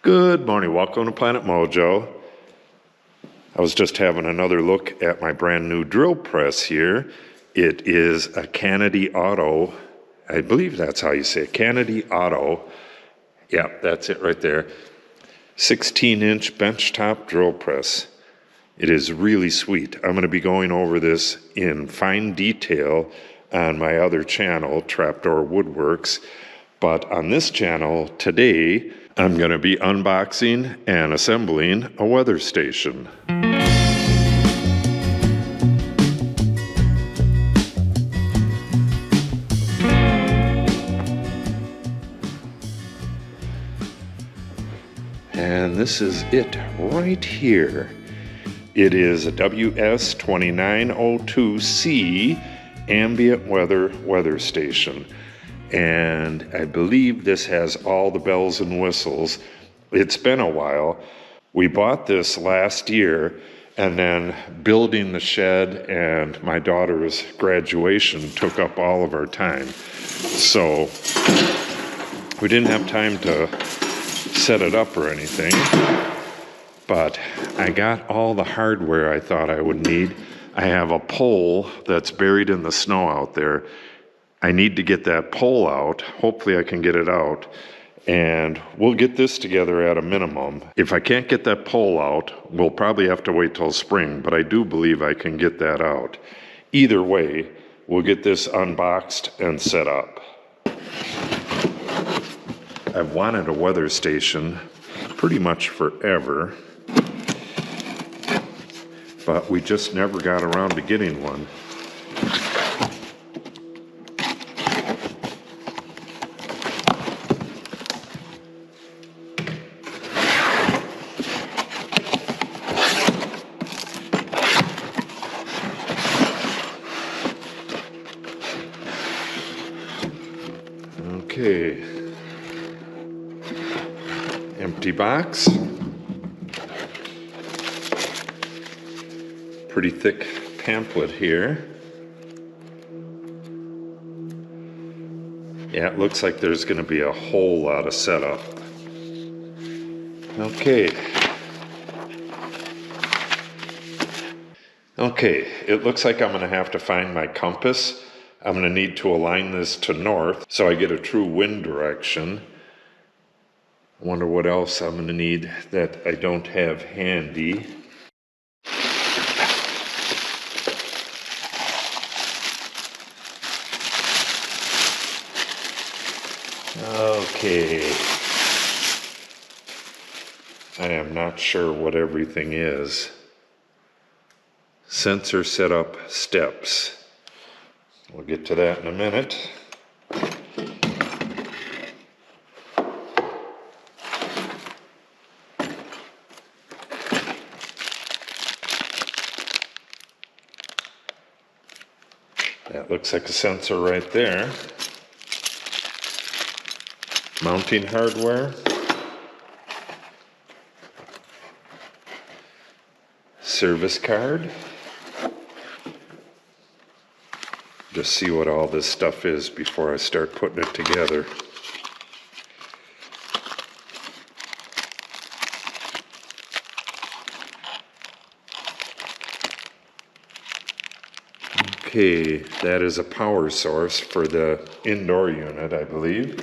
Good morning, welcome to Planet Mojo. I was just having another look at my brand new drill press here. It is a Kennedy Auto, I believe that's how you say it, Kennedy Auto. Yeah, that's it right there. 16-inch benchtop drill press. It is really sweet. I'm going to be going over this in fine detail on my other channel, Trapdoor Woodworks. But on this channel today, I'm going to be unboxing and assembling a weather station. And this is it right here. It is a WS-2902C Ambient weather station. And I believe this has all the bells and whistles. It's been a while. We bought this last year, and then building the shed and my daughter's graduation took up all of our time. So we didn't have time to set it up or anything, but I got all the hardware I thought I would need. I have a pole that's buried in the snow out there. I need to get that pole out. Hopefully I can get it out, and we'll get this together at a minimum. If I can't get that pole out, we'll probably have to wait till spring, but I do believe I can get that out. Either way, we'll get this unboxed and set up. I've wanted a weather station pretty much forever, but we just never got around to getting one. Okay. Empty box. Pretty thick pamphlet here. Yeah, it looks like there's going to be a whole lot of setup. Okay. Okay, it looks like I'm going to have to find my compass. I'm going to need to align this to north so I get a true wind direction. I wonder what else I'm going to need that I don't have handy. Okay. I am not sure what everything is. Sensor setup steps. We'll get to that in a minute. That looks like a sensor right there. Mounting hardware. Service card. Just see what all this stuff is before I start putting it together. Okay, that is a power source for the indoor unit, I believe.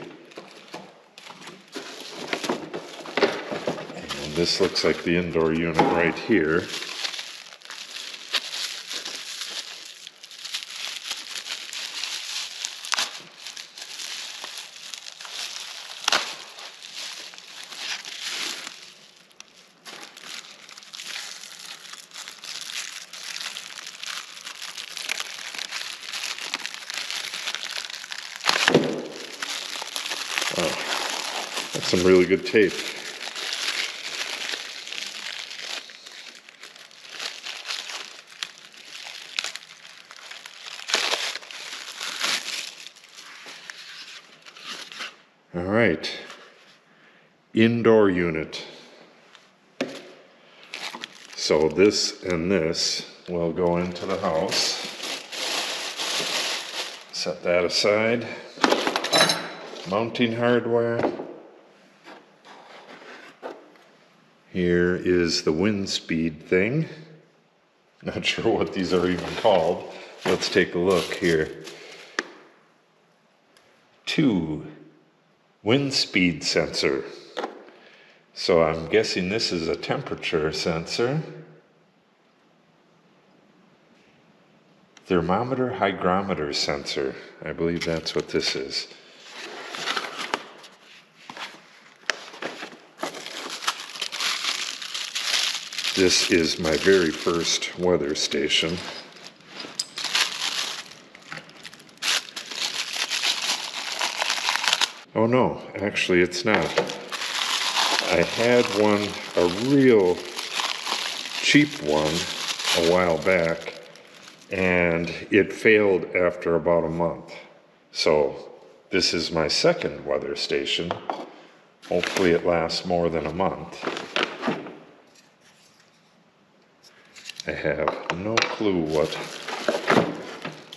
And this looks like the indoor unit right here. Oh, that's some really good tape. All right, indoor unit. So this and this will go into the house. Set that aside. Mounting hardware. Here is the wind speed thing. Not sure what these are even called. Let's take a look here. 2, wind speed sensor. So I'm guessing this is a temperature sensor. Thermometer hygrometer sensor. I believe that's what this is. This is my very first weather station. Oh no, actually it's not. I had one, a real cheap one, a while back, and it failed after about a month. So this is my second weather station. Hopefully it lasts more than a month. I have no clue what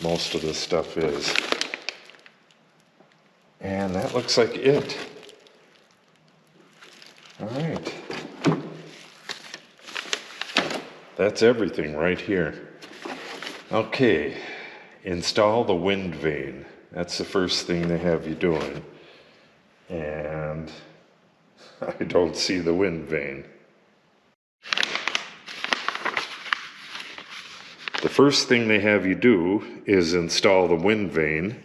most of this stuff is. And that looks like it. All right. That's everything right here. Okay, install the wind vane. That's the first thing they have you doing. And I don't see the wind vane. The first thing they have you do is install the wind vane.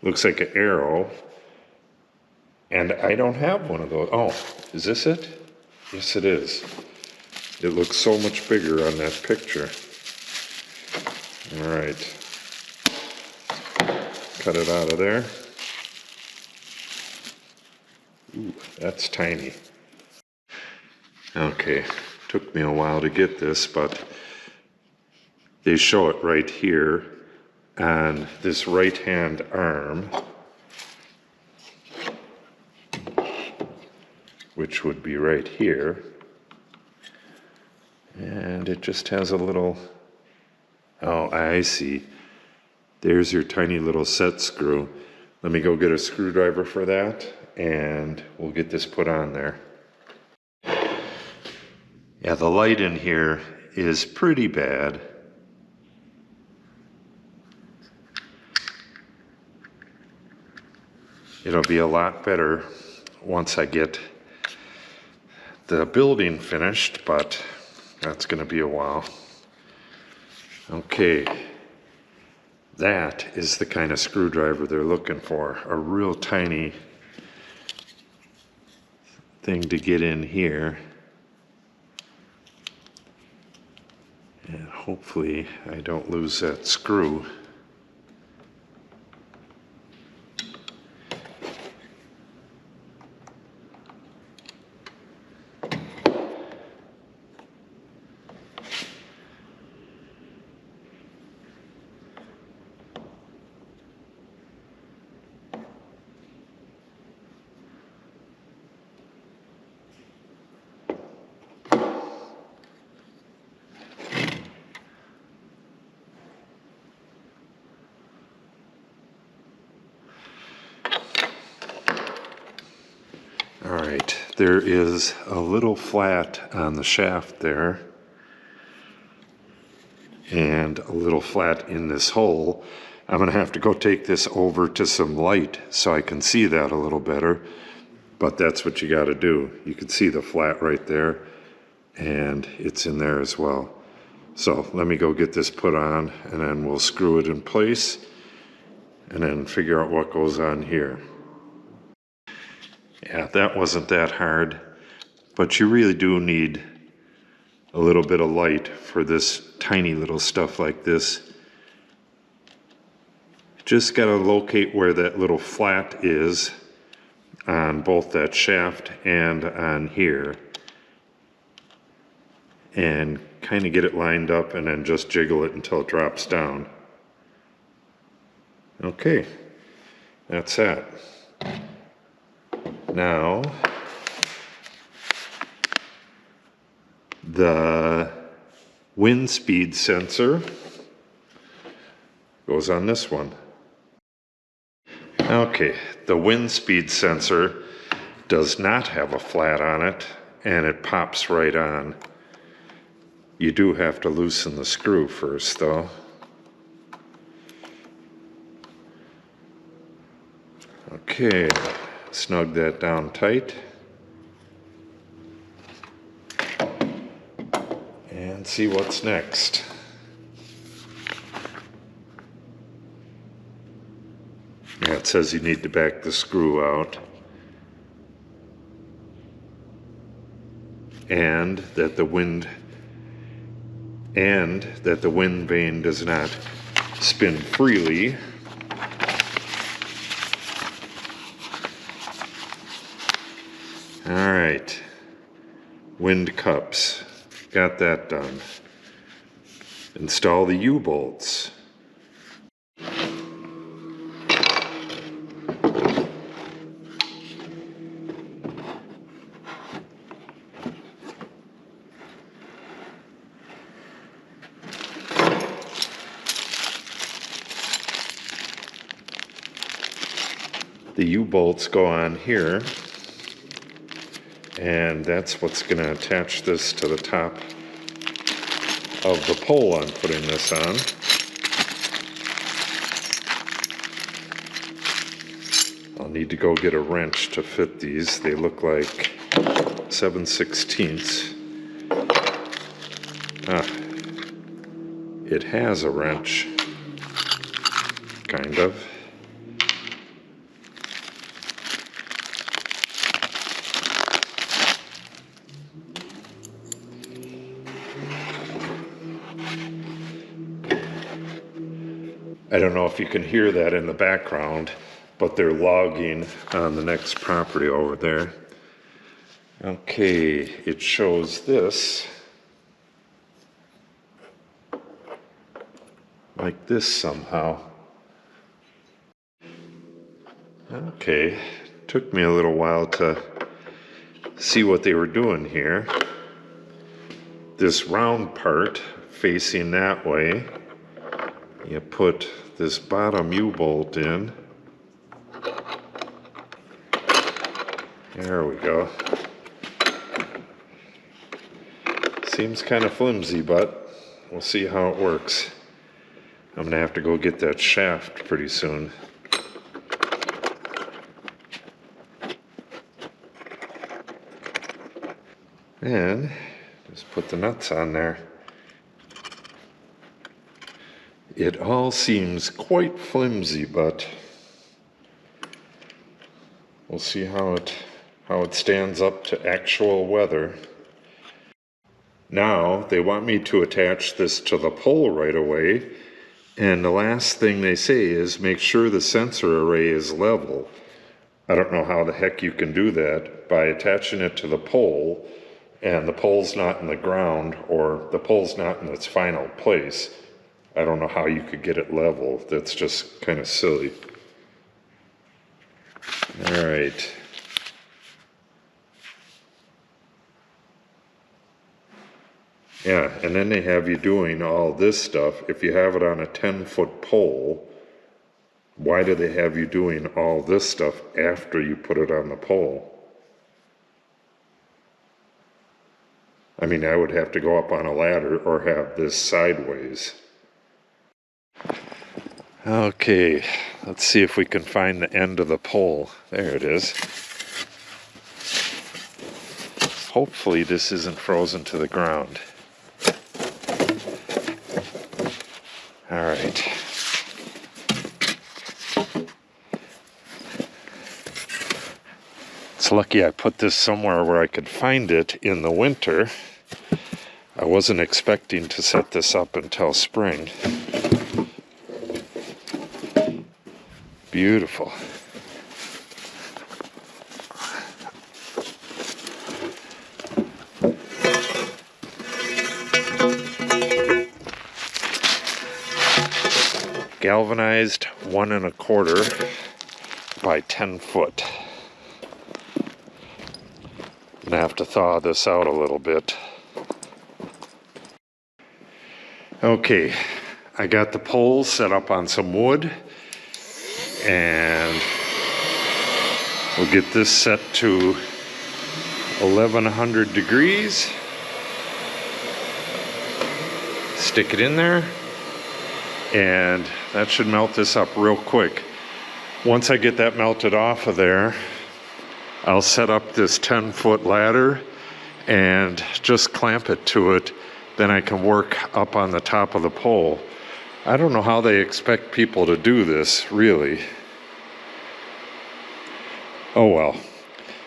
Looks like an arrow. And I don't have one of those. Oh, is this it? Yes, it is. It looks so much bigger on that picture. All right. Cut it out of there. Ooh, that's tiny. Okay, took me a while to get this, but they show it right here on this right-hand arm, which would be right here. And it just has a little, oh, I see. There's your tiny little set screw. Let me go get a screwdriver for that, and we'll get this put on there. Yeah, the light in here is pretty bad. It'll be a lot better once I get the building finished, but that's going to be a while. Okay, that is the kind of screwdriver they're looking for. A real tiny thing to get in here. And hopefully I don't lose that screw. All right, there is a little flat on the shaft there and a little flat in this hole. I'm going to have to go take this over to some light so I can see that a little better, but that's what you got to do. You can see the flat right there, and it's in there as well. So let me go get this put on, and then we'll screw it in place and then figure out what goes on here. Yeah, that wasn't that hard, but you really do need a little bit of light for this tiny little stuff like this. Just got to locate where that little flat is on both that shaft and on here, and kind of get it lined up and then just jiggle it until it drops down. Okay, that's that. Now, the wind speed sensor goes on this one. Okay, the wind speed sensor does not have a flat on it, and it pops right on. You do have to loosen the screw first though. Okay, snug that down tight. And see what's next. Yeah, it says you need to back the screw out. And that the wind vane does not spin freely. All right, wind cups, got that done. Install the U-bolts. The U-bolts go on here, and that's what's going to attach this to the top of the pole I'm putting this on. I'll need to go get a wrench to fit these. They look like 7/16. It has a wrench, kind of. I don't know if you can hear that in the background, but they're logging on the next property over there. Okay, it shows this like this somehow. Okay, took me a little while to see what they were doing here. This round part facing that way, you put this bottom U-bolt in. There we go. Seems kind of flimsy, but we'll see how it works. I'm gonna have to go get that shaft pretty soon. And just put the nuts on there. It all seems quite flimsy, but we'll see how it stands up to actual weather. Now they want me to attach this to the pole right away, and the last thing they say is make sure the sensor array is level. I don't know how the heck you can do that by attaching it to the pole and the pole's not in the ground or the pole's not in its final place. I don't know how you could get it level. That's just kind of silly. All right. Yeah, and then they have you doing all this stuff. If you have it on a 10-foot pole, why do they have you doing all this stuff after you put it on the pole? I mean, I would have to go up on a ladder or have this sideways. Okay, let's see if we can find the end of the pole. There it is. Hopefully this isn't frozen to the ground. All right. It's lucky I put this somewhere where I could find it in the winter. I wasn't expecting to set this up until spring. Beautiful. Galvanized 1 1/4 by 10 foot. I'm gonna have to thaw this out a little bit. Okay, I got the poles set up on some wood, and we'll get this set to 1100 degrees. Stick it in there, and that should melt this up real quick. Once I get that melted off of there, I'll set up this 10-foot ladder and just clamp it to it. Then I can work up on the top of the pole. I don't know how they expect people to do this, really. Oh well.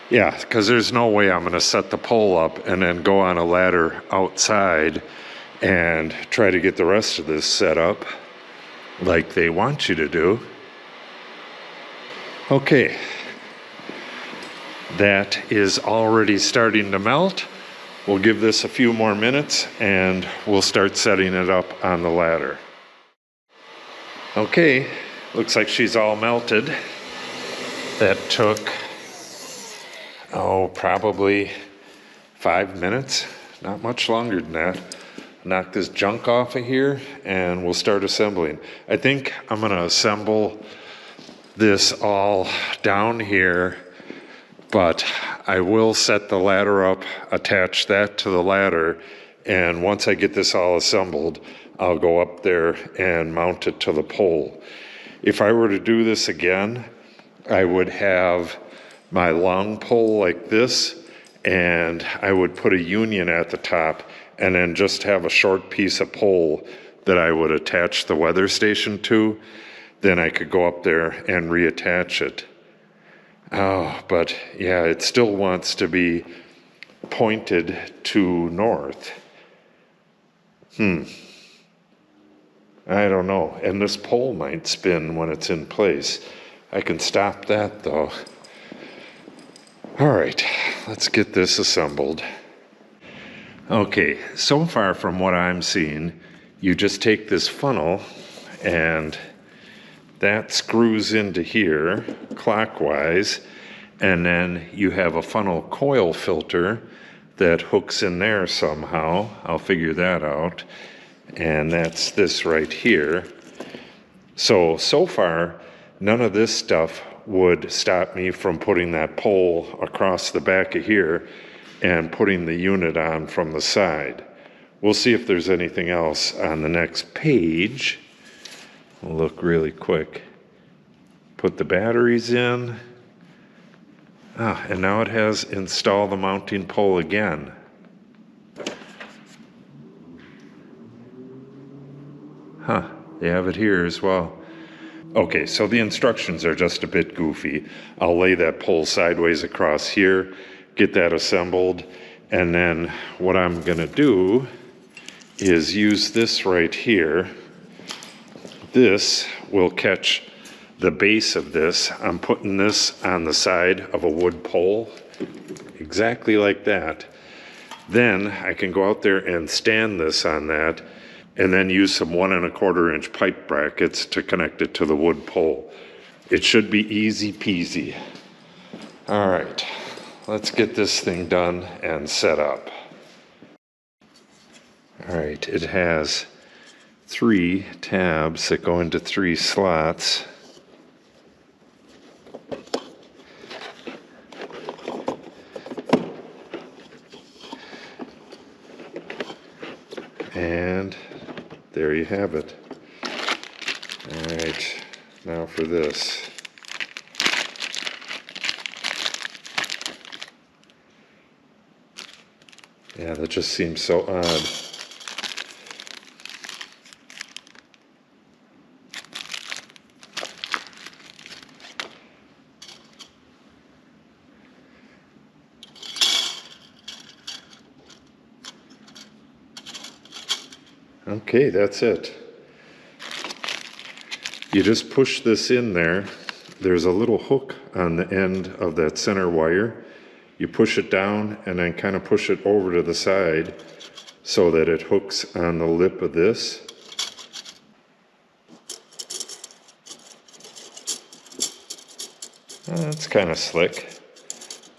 Yeah, because there's no way I'm going to set the pole up and then go on a ladder outside and try to get the rest of this set up like they want you to do. Okay, that is already starting to melt. We'll give this a few more minutes and we'll start setting it up on the ladder. Okay, looks like she's all melted. That took, probably 5 minutes, not much longer than that. Knock this junk off of here and we'll start assembling. I think I'm gonna assemble this all down here, but I will set the ladder up, attach that to the ladder, and once I get this all assembled, I'll go up there and mount it to the pole. If I were to do this again, I would have my long pole like this, and I would put a union at the top and then just have a short piece of pole that I would attach the weather station to. Then I could go up there and reattach it. Oh, but yeah, it still wants to be pointed to north. I don't know. And this pole might spin when it's in place. I can stop that though. All right, let's get this assembled. Okay, so far from what I'm seeing, you just take this funnel and that screws into here clockwise, and then you have a funnel coil filter that hooks in there somehow. I'll figure that out. And that's this right here. So far, none of this stuff would stop me from putting that pole across the back of here and putting the unit on from the side. We'll see if there's anything else on the next page. We'll look really quick. Put the batteries in. And now it has install the mounting pole again. They have it here as well. Okay, so the instructions are just a bit goofy. I'll lay that pole sideways across here, get that assembled, and then what I'm gonna do is use this right here. This will catch the base of this. I'm putting this on the side of a wood pole, exactly like that. Then I can go out there and stand this on that, and then use some 1 1/4 inch pipe brackets to connect it to the wood pole. It should be easy peasy. All right, let's get this thing done and set up. All right, it has 3 tabs that go into 3 slots. And there you have it. All right, now for this. Yeah, that just seems so odd. Okay, that's it. You just push this in there. There's a little hook on the end of that center wire. You push it down and then kind of push it over to the side so that it hooks on the lip of this. That's kind of slick.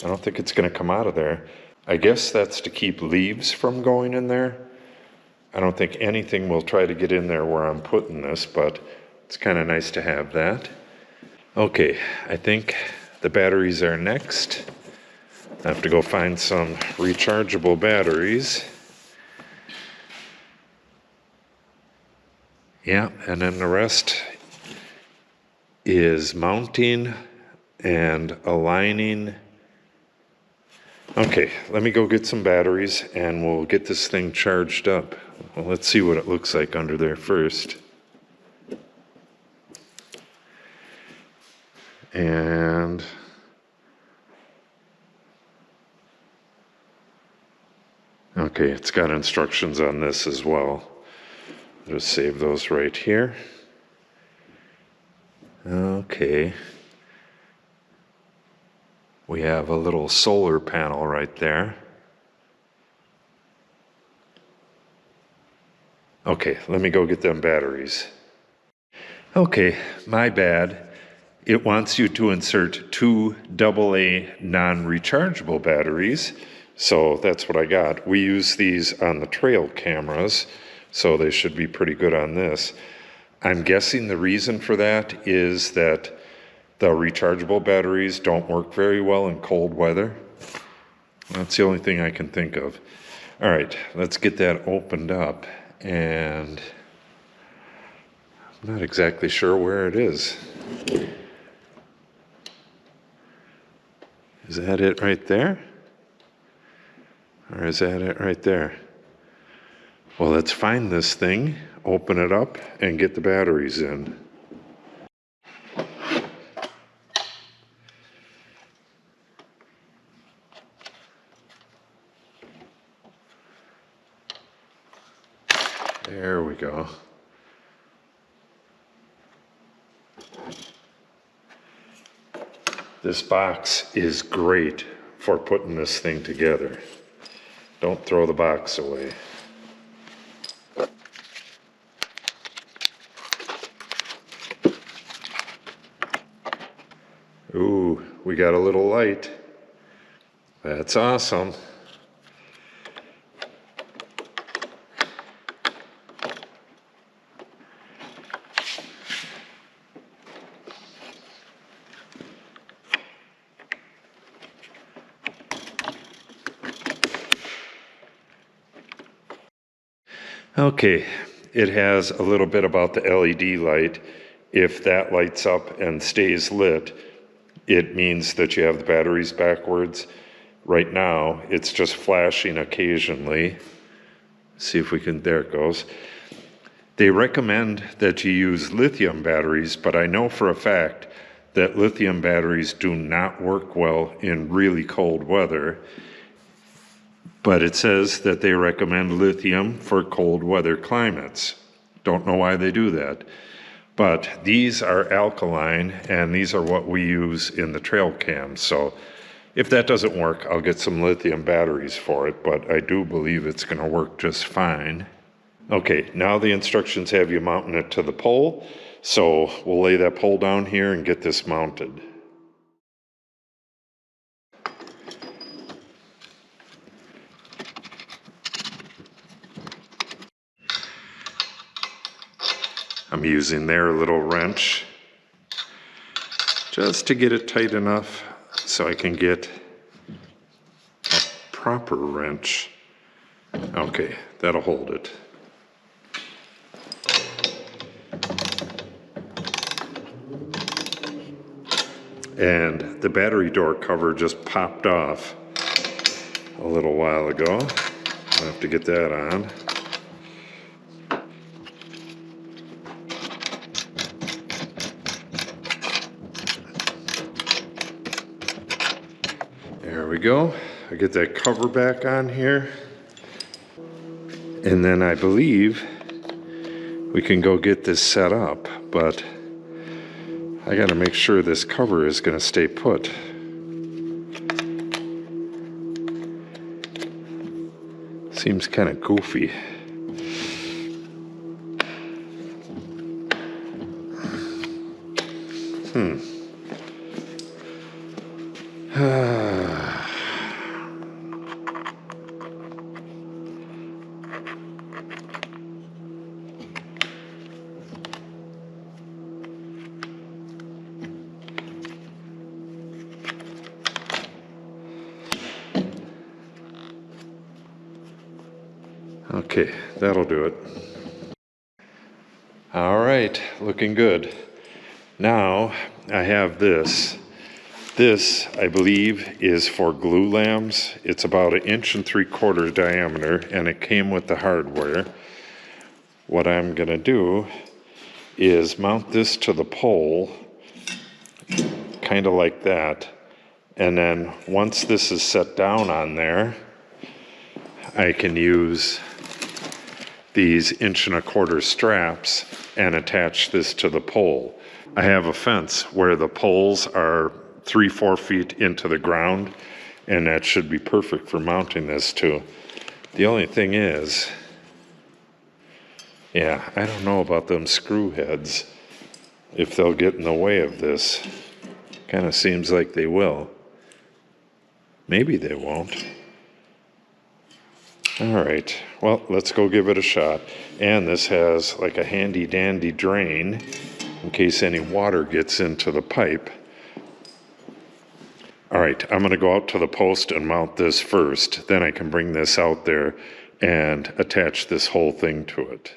I don't think it's going to come out of there. I guess that's to keep leaves from going in there. I don't think anything will try to get in there where I'm putting this, but it's kind of nice to have that. Okay, I think the batteries are next. I have to go find some rechargeable batteries. Yeah, and then the rest is mounting and aligning. Okay, let me go get some batteries and we'll get this thing charged up. Well, let's see what it looks like under there first. And okay, it's got instructions on this as well. Just save those right here. Okay. We have a little solar panel right there. Okay, let me go get them batteries. Okay, my bad. It wants you to insert 2 AA non-rechargeable batteries. So that's what I got. We use these on the trail cameras, so they should be pretty good on this. I'm guessing the reason for that is that the rechargeable batteries don't work very well in cold weather. That's the only thing I can think of. All right, let's get that opened up. And I'm not exactly sure where it is. Is that it right there? Or is that it right there? Well, let's find this thing, open it up, and get the batteries in. There we go. This box is great for putting this thing together. Don't throw the box away. Ooh, we got a little light. That's awesome. Okay, it has a little bit about the LED light. If that lights up and stays lit, it means that you have the batteries backwards. Right now, it's just flashing occasionally. See if we can, there it goes. They recommend that you use lithium batteries, but I know for a fact that lithium batteries do not work well in really cold weather. But it says that they recommend lithium for cold weather climates. Don't know why they do that. But these are alkaline, and these are what we use in the trail cams. So if that doesn't work, I'll get some lithium batteries for it, but I do believe it's going to work just fine. Okay, now the instructions have you mounting it to the pole. So we'll lay that pole down here and get this mounted. I'm using their little wrench just to get it tight enough so I can get a proper wrench. Okay, that'll hold it. And the battery door cover just popped off a little while ago. I'll have to get that on. There we go. I get that cover back on here. And then I believe we can go get this set up, but I gotta make sure this cover is gonna stay put. Seems kind of goofy. Okay, that'll do it. All right, looking good. Now I have this. This, I believe, is for glue lambs. It's about 1.75 inches diameter, and it came with the hardware. What I'm gonna do is mount this to the pole, kind of like that. And then once this is set down on there, I can use these 1.25 inch straps and attach this to the pole. I have a fence where the poles are 3-4 feet into the ground, and that should be perfect for mounting this to. The only thing is, yeah, I don't know about them screw heads, if they'll get in the way of this. Kind of seems like they will. Maybe they won't. All right, well, let's go give it a shot. And this has like a handy dandy drain in case any water gets into the pipe. All right, I'm gonna go out to the post and mount this first. Then I can bring this out there and attach this whole thing to it.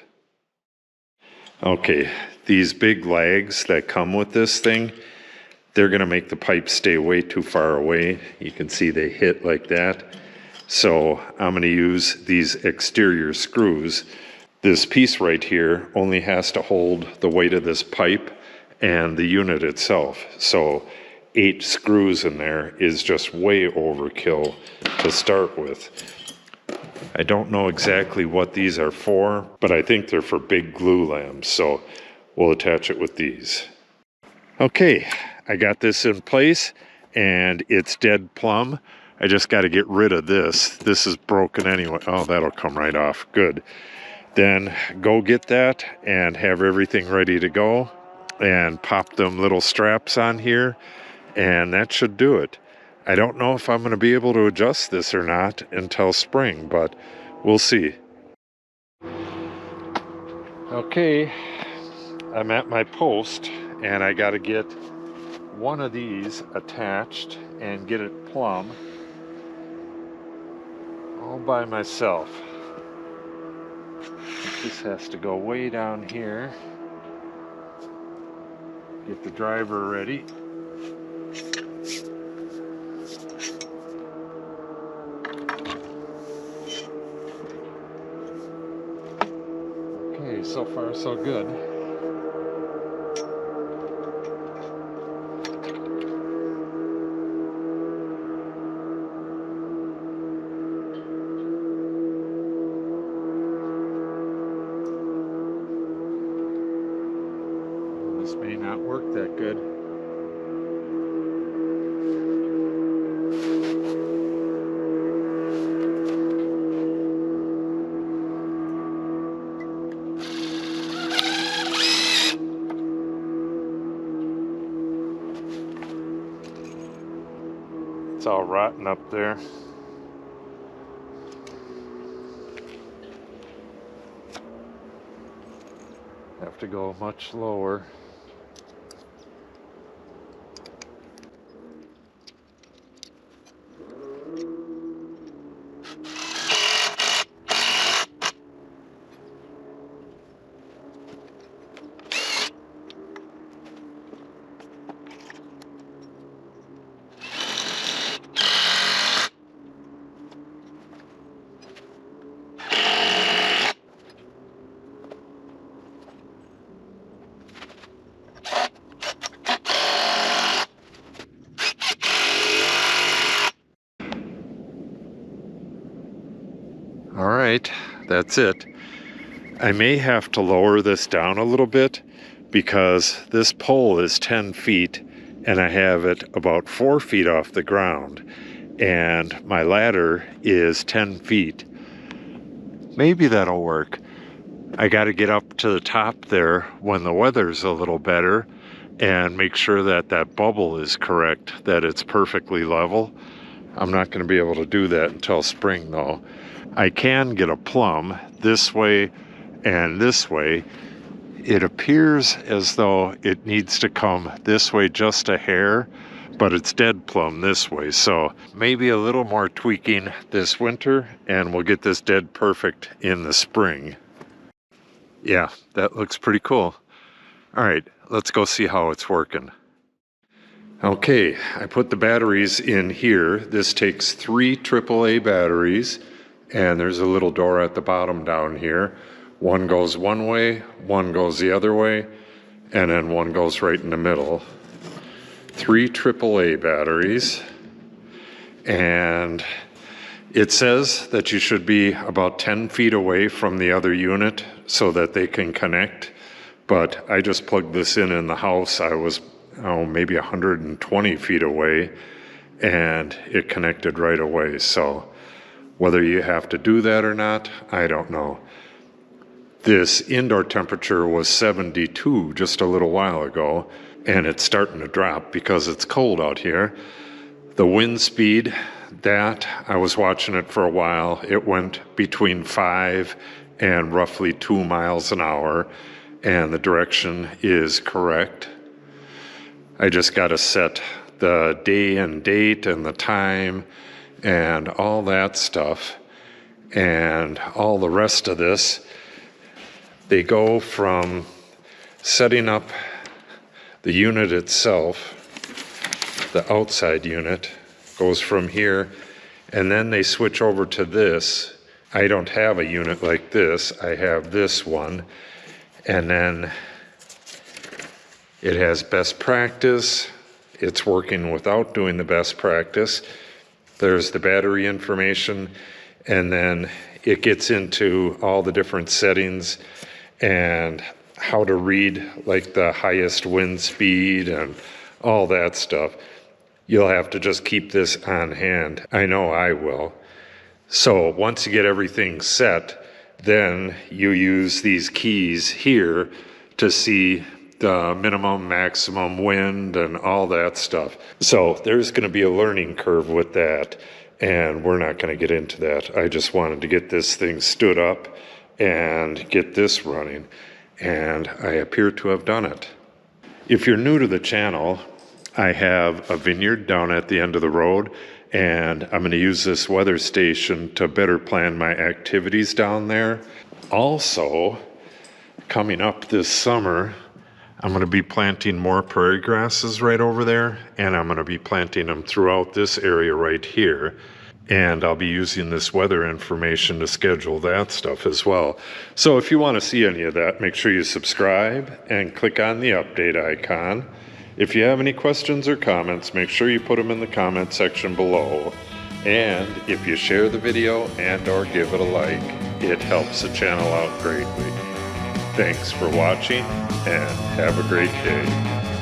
Okay, these big lags that come with this thing, they're gonna make the pipe stay way too far away. You can see they hit like that. So I'm gonna use these exterior screws. This piece right here only has to hold the weight of this pipe and the unit itself. So 8 screws in there is just way overkill to start with. I don't know exactly what these are for, but I think they're for big glue lambs, so we'll attach it with these. Okay, I got this in place and it's dead plumb. I just got to get rid of this. This is broken anyway. Oh, that'll come right off. Good. Then go get that and have everything ready to go and pop them little straps on here, and that should do it. I don't know if I'm going to be able to adjust this or not until spring, but we'll see. Okay, I'm at my post and I got to get one of these attached and get it plumb all by myself. This has to go way down here. Get the driver ready. Okay, so far so good. This may not work that good. It's all rotten up there. Have to go much lower. All right, that's it. I may have to lower this down a little bit because this pole is 10 feet and I have it about 4 feet off the ground, and my ladder is 10 feet. Maybe that'll work. I got to get up to the top there when the weather's a little better and make sure that that bubble is correct, that it's perfectly level. I'm not going to be able to do that until spring though. I can get a plumb this way and this way. It appears as though it needs to come this way just a hair, but it's dead plumb this way. So maybe a little more tweaking this winter and we'll get this dead perfect in the spring. Yeah, that looks pretty cool. All right, let's go see how it's working. Okay, I put the batteries in here. This takes 3 AAA batteries, and there's a little door at the bottom down here. One goes one way, one goes the other way, and then one goes right in the middle. 3 AAA batteries, and it says that you should be about 10 feet away from the other unit so that they can connect, but I just plugged this in the house. I was maybe 120 feet away, and it connected right away. So whether you have to do that or not, I don't know. This indoor temperature was 72 just a little while ago, and it's starting to drop because it's cold out here. The wind speed, that I was watching it for a while. It went between 5 and roughly 2 miles an hour, and the direction is correct. I just got to set the day and date and the time and all that stuff, and all the rest of this. They go from setting up the unit itself, the outside unit, goes from here, and then they switch over to this. I don't have a unit like this. I have this one, and then it has best practice. It's working without doing the best practice. There's the battery information, and then it gets into all the different settings and how to read like the highest wind speed and all that stuff. You'll have to just keep this on hand. I know I will. So once you get everything set, then you use these keys here to see the minimum, maximum wind and all that stuff. So there's going to be a learning curve with that, and we're not going to get into that. I just wanted to get this thing stood up and get this running, and I appear to have done it. If you're new to the channel, I have a vineyard down at the end of the road, and I'm going to use this weather station to better plan my activities down there. Also, coming up this summer, I'm going to be planting more prairie grasses right over there, and I'm going to be planting them throughout this area right here. And I'll be using this weather information to schedule that stuff as well. So if you want to see any of that, make sure you subscribe and click on the update icon. If you have any questions or comments, make sure you put them in the comment section below. And if you share the video and or give it a like, it helps the channel out greatly. Thanks for watching, and have a great day.